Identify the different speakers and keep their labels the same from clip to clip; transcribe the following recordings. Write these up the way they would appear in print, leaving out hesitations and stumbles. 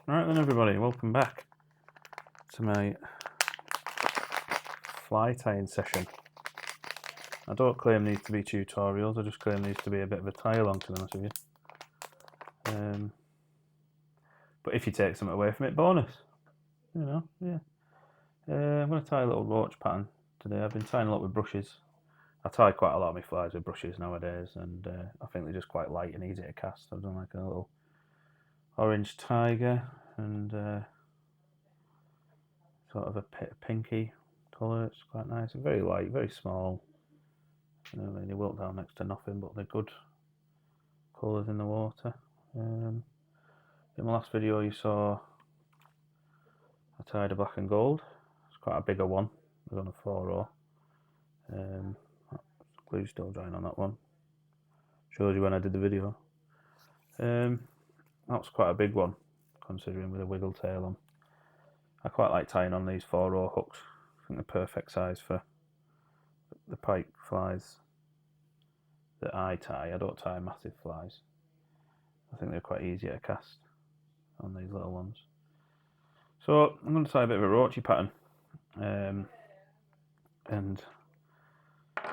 Speaker 1: Alright then everybody, welcome back to my fly tying session. I don't claim these to be tutorials, I just claim these to be a bit of a tie along, to be honest with you. But if you take something away from it, bonus. You know, yeah. I'm going to tie a little roach pattern today. I've been tying a lot with brushes. I tie quite a lot of my flies with brushes nowadays, and I think they're just quite light and easy to cast. I've done like a little orange tiger and sort of a pinky colour. It's quite nice. Very light, very small. You know, they wilt down next to nothing, but they're good colours in the water. In my last video you saw I tied a black and gold. It's quite a bigger one. It was on a 4-row. Glue's still drying on that one. Shows you when I did the video. That was quite a big one, considering with a wiggle tail on. I quite like tying on these 4-row hooks. I think they're perfect size for the pike flies that I tie. I don't tie massive flies. I think they're quite easy to cast on these little ones. So I'm going to tie a bit of a roachy pattern, and I'm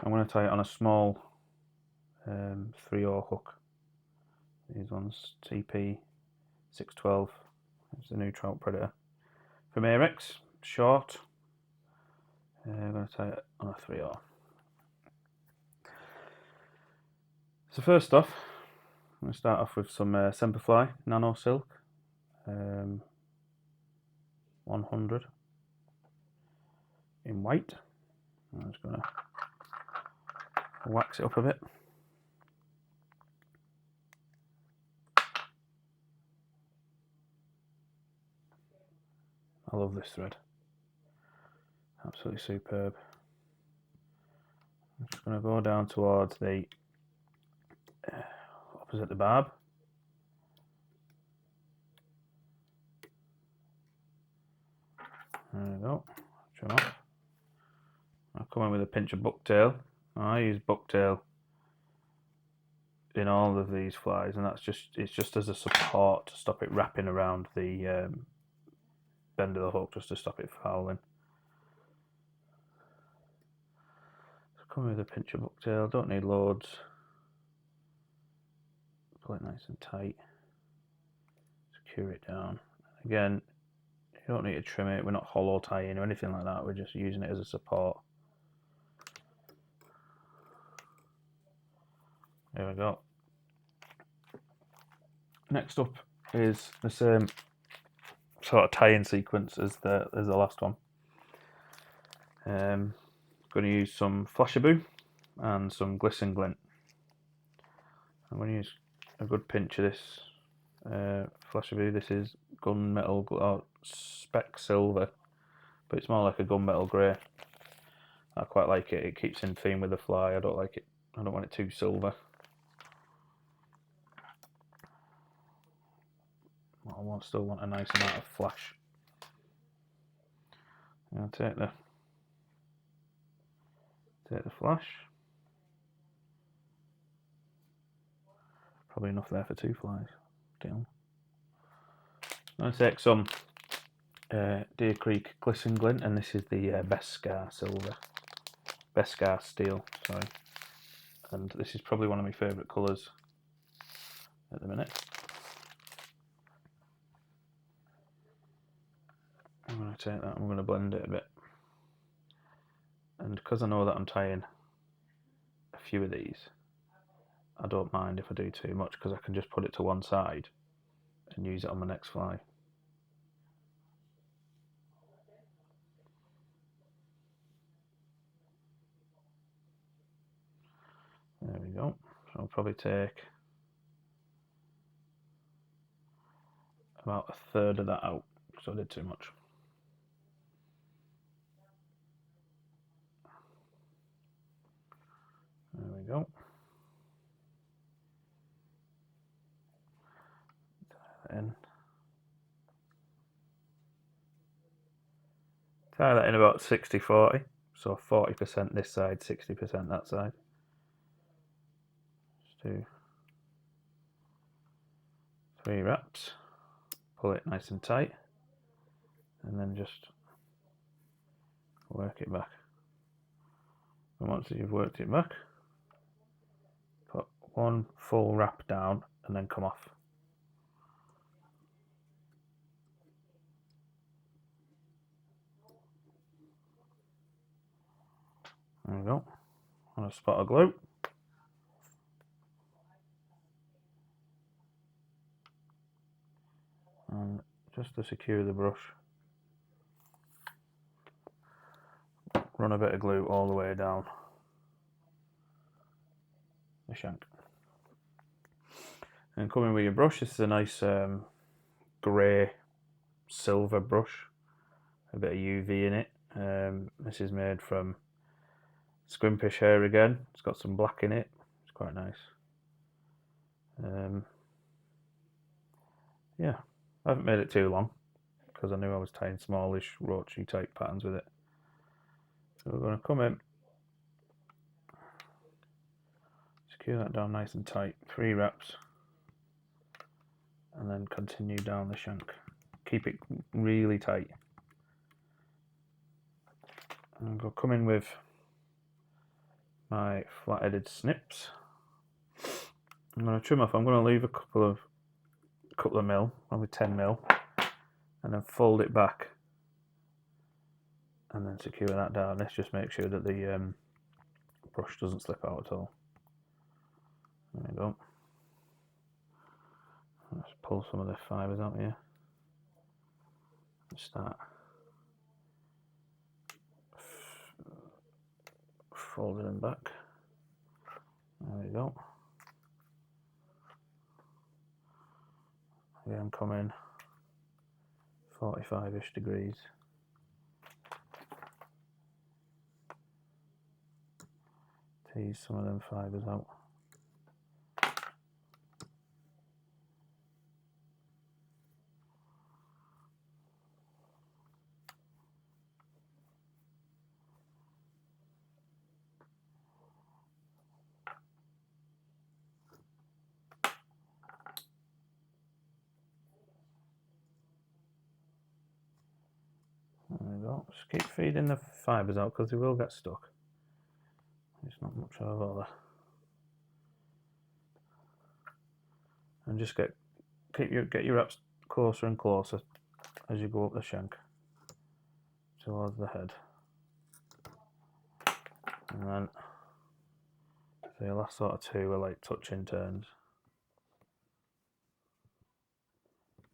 Speaker 1: going to tie it on a small 3/0 hook. These ones, TP 612. It's the new trout predator from Arex, short. I'm going to tie it on a 3/0. So first off, I'm going to start off with some Semperfly Nano Silk 100 in white. I'm just going to wax it up a bit. I love this thread. Absolutely superb. I'm just going to go down towards the opposite the barb. There we go. Trim off. I'll come in with a pinch of bucktail. I use bucktail in all of these flies, and it's just as a support to stop it wrapping around the bend of the hook, just to stop it fouling. So come in with a pinch of bucktail. Don't need loads. Pull it nice and tight. Secure it down. Again, you don't need to trim it. We're not hollow tying or anything like that. We're just using it as a support. There we go. Next up is the same sort of tie-in sequence as the last one. Going to use some Flashaboo and some Gliss and Glint. I'm going to use a good pinch of this Flashaboo. This is gunmetal or spec silver, but it's more like a gunmetal grey. I quite like it. It keeps in theme with the fly. I don't like it. I don't want it too silver. I still want a nice amount of flash. I'll take the flash. Probably enough there for 2 flies. Deal. I'm going to take some Deer Creek Gliss and Glint, and this is the Beskar silver. Beskar steel, sorry. And this is probably one of my favourite colours at the minute. I'm going to take that and I'm going to blend it a bit. And because I know that I'm tying a few of these, I don't mind if I do too much, because I can just put it to one side and use it on my next fly. There we go. So I'll probably take about 1/3 of that out, because I did too much. There we go. Tie that in about 60-40, so 40% this side, 60% that side. Just do 3 wraps, pull it nice and tight, and then just work it back. And once you've worked it back, put one full wrap down and then come off. There we go. On a spot of glue. And just to secure the brush, run a bit of glue all the way down the shank. And coming with your brush, this is a nice grey silver brush, a bit of UV in it. This is made from Squimpish hair again. It's got some black in it. It's quite nice. Yeah, I haven't made it too long because I knew I was tying smallish Roachy type patterns with it. So we're going to come in, secure that down nice and tight, 3 wraps, and then continue down the shank. Keep it really tight. And I'll come in with my flat-headed snips. I'm going to trim off. I'm going to leave a couple of mil, probably 10 mil, and then fold it back, and then secure that down. This just makes sure that the brush doesn't slip out at all. There we go. Let's pull some of the fibres out here and start folding them back. There we go. Again, come in 45-ish degrees. Tease some of them fibres out. There we go. Just keep feeding the fibres out because they will get stuck. It's not much of a bother. And just get your wraps closer and closer as you go up the shank towards the head. And then the last sort of 2 are like touching turns.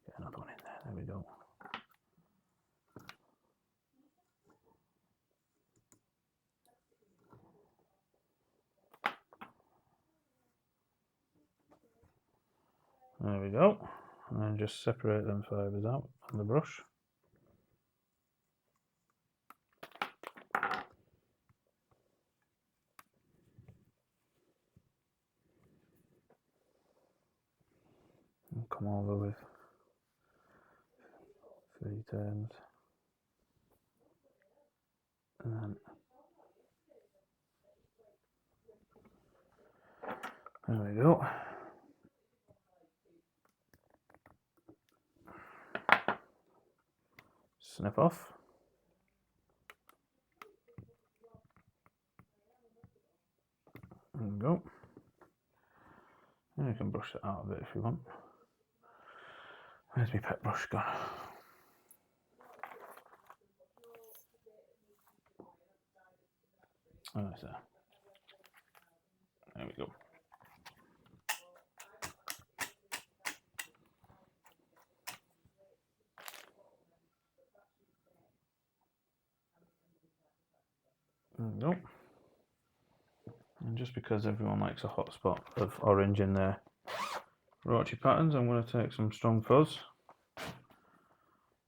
Speaker 1: Get another one in there. There we go. There we go. And then just separate them fibres out on the brush. And come over with 3 turns. And then there we go. Snip off. There we go. And you can brush it out a bit if you want. Where's my pet brush gone? Oh, it's there. There we go. There we go. And just because everyone likes a hot spot of orange in their Roachy patterns, I'm going to take some strong fuzz.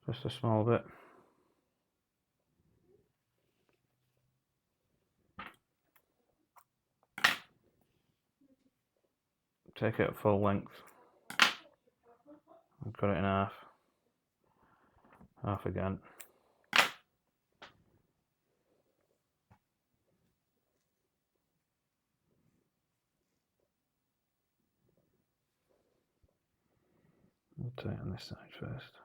Speaker 1: Just a small bit. Take it at full length. And cut it in half. Half again. We'll take it on this side first.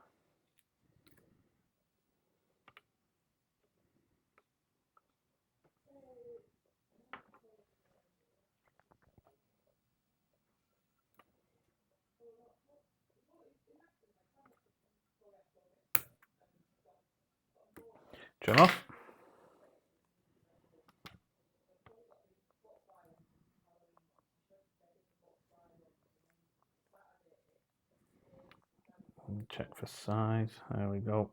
Speaker 1: Trim off. And check for size. There we go.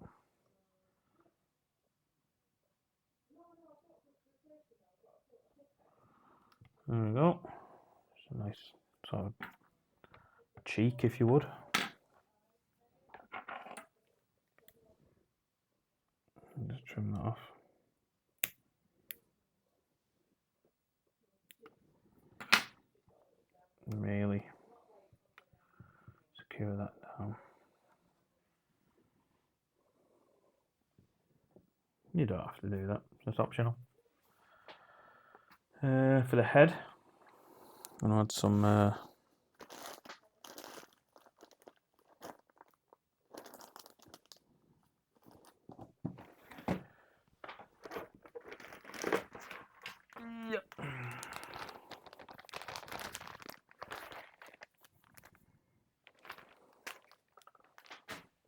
Speaker 1: There we go. It's a nice sort of cheek, if you would. Just trim that off. Really secure that down. You don't have to do that, it's optional. For the head, I'm going to add some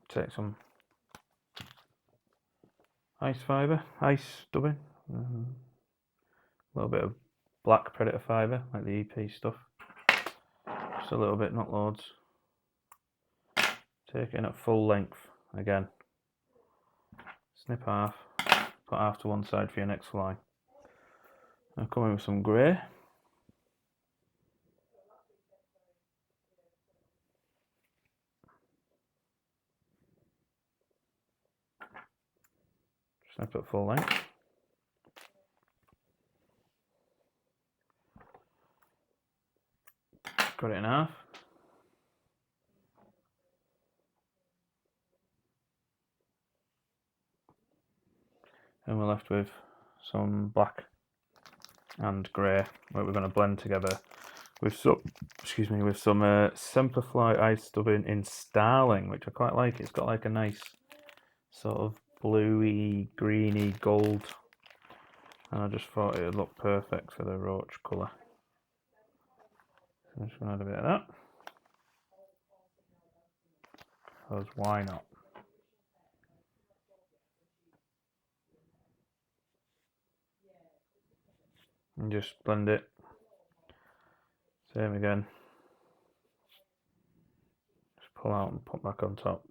Speaker 1: take some ice fibre, ice dubbing, a little bit of black predator fibre, like the EP stuff, just a little bit, not loads. Take it in at full length again, snip half, put half to one side for your next fly. I'll come in with some grey. Snip at full length. Cut it in half. And we're left with some black and grey, where we're going to blend together with some, with some Semperfly ice dubbing in Starling, which I quite like. It's got like a nice sort of bluey, greeny gold, and I just thought it would look perfect for the roach colour. So I'm just going to add a bit of that, because why not? And just blend it. Same again. Just pull out and put back on top.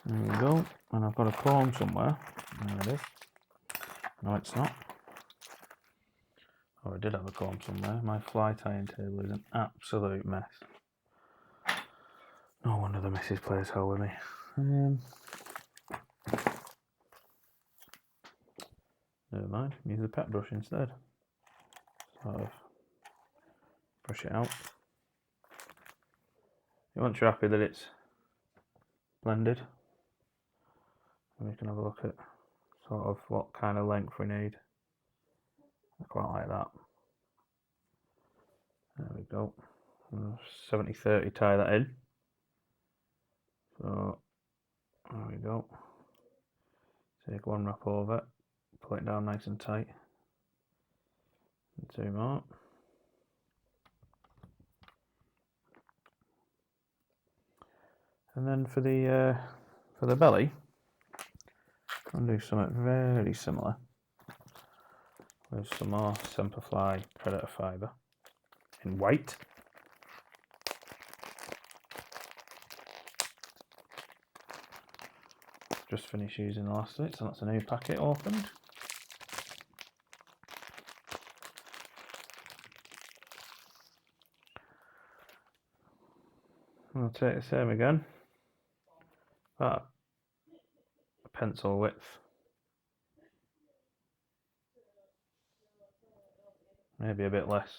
Speaker 1: There we go. And I've got a comb somewhere. There it is. No, it's not. Oh, I did have a comb somewhere. My fly tying table is an absolute mess. No wonder the missus plays hell with me. Never mind, use a pet brush instead. Sort of brush it out. Once you're happy that it's blended, we can have a look at sort of what kind of length we need. I quite like that. There we go. 70-30 tie that in. So there we go. Take one wrap over, pull it down nice and tight. And two more. And then for the belly, I'll do something very similar with some more Semperfly predator fibre in white. Just finished using the last of it, so that's a new packet opened. I'll take the same again, about a pencil width, maybe a bit less,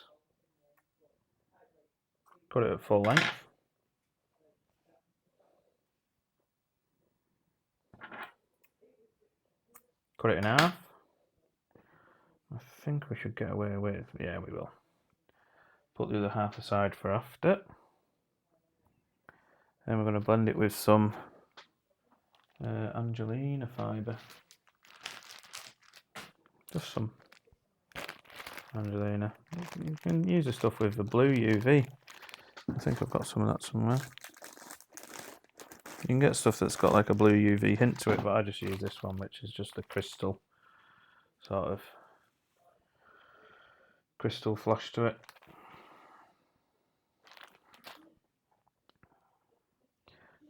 Speaker 1: cut it at full length. Cut it in half. I think we should get away with, yeah, we will. Put the other half aside for after. Then we're going to blend it with some Angelina fibre. Just some Angelina. You can use the stuff with the blue UV. I think I've got some of that somewhere. You can get stuff that's got like a blue UV hint to it, but I just use this one, which is just a crystal sort of crystal flash to it.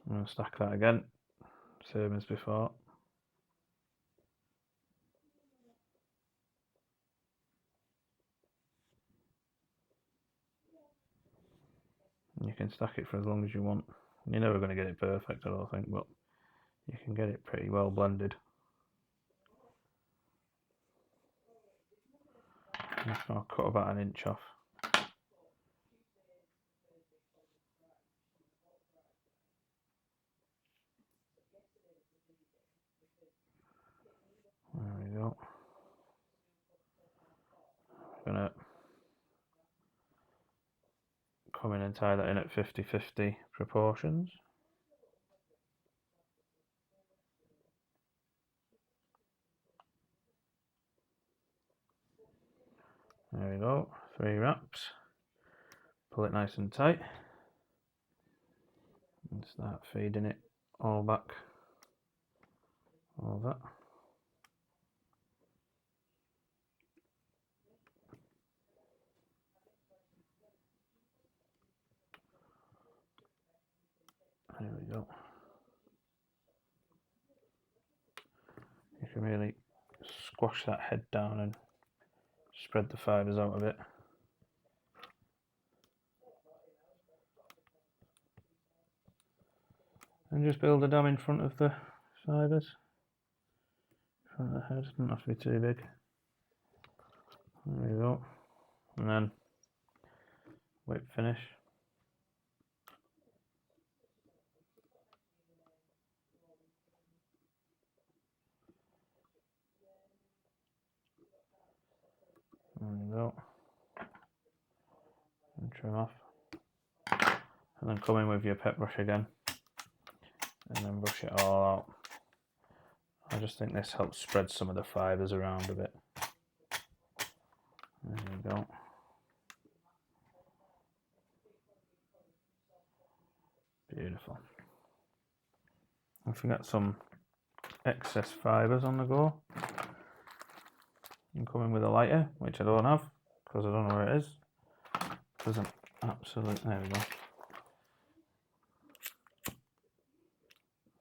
Speaker 1: I'm going to stack that again, same as before. You can stack it for as long as you want. You're never going to get it perfect, I don't think, but you can get it pretty well blended. I'll cut about 1 inch off. There we go. I'm going to come in and tie that in at 50-50 proportions. There we go, 3 wraps. Pull it nice and tight and start feeding it all back, all that. There we go. You can really squash that head down and spread the fibres out a bit. And just build a dam in front of the fibres. In front of the head, doesn't have to be too big. There we go. And then whip finish. There we go. And trim off. And then come in with your pet brush again. And then brush it all out. I just think this helps spread some of the fibres around a bit. There we go. Beautiful. If you get some excess fibres on the go, you can come in with a lighter, which I don't have because I don't know where it is. Doesn't absolutely. There we go.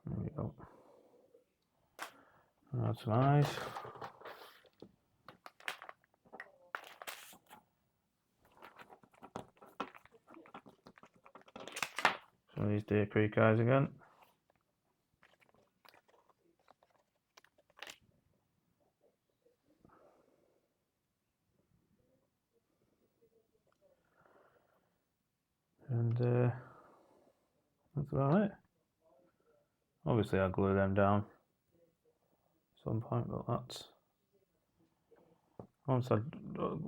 Speaker 1: There we go. That's nice. Some of these Deer Creek eyes again. And that's about it. Obviously I'll glue them down at some point, but that's... Once I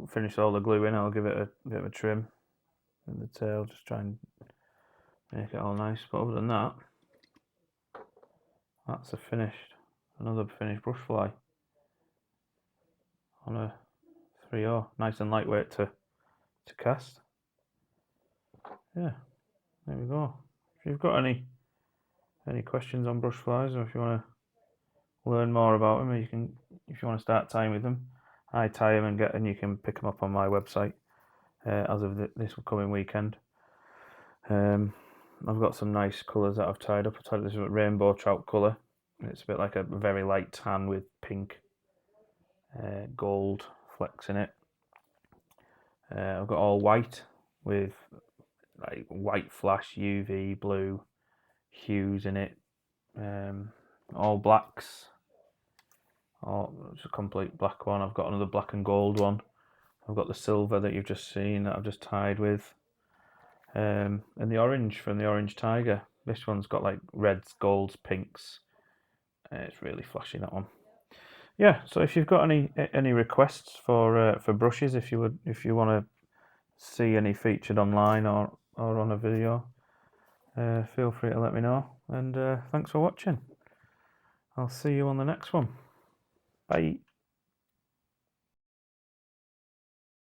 Speaker 1: finish all the glue in, I'll give it a bit of a trim in the tail, just try and make it all nice. But other than that, that's another finished brush fly on a 3/0. Nice and lightweight to cast. Yeah, there we go. If you've got any questions on brush flies, or if you want to learn more about them, you can. If you want to start tying with them, I tie them and you can pick them up on my website as of this coming weekend. I've got some nice colours that I've tied up. I tied this with rainbow trout colour. It's a bit like a very light tan with pink, gold flecks in it. I've got all white with like white flash, UV, blue hues in it. All blacks. It's a complete black one. I've got another black and gold one. I've got the silver that you've just seen that I've just tied with. And the orange from the Orange Tiger. This one's got like reds, golds, pinks. It's really flashy, that one. Yeah, so if you've got any requests for brushes, if you want to see any featured online or on a video, feel free to let me know. And thanks for watching. I'll see you on the next one. Bye.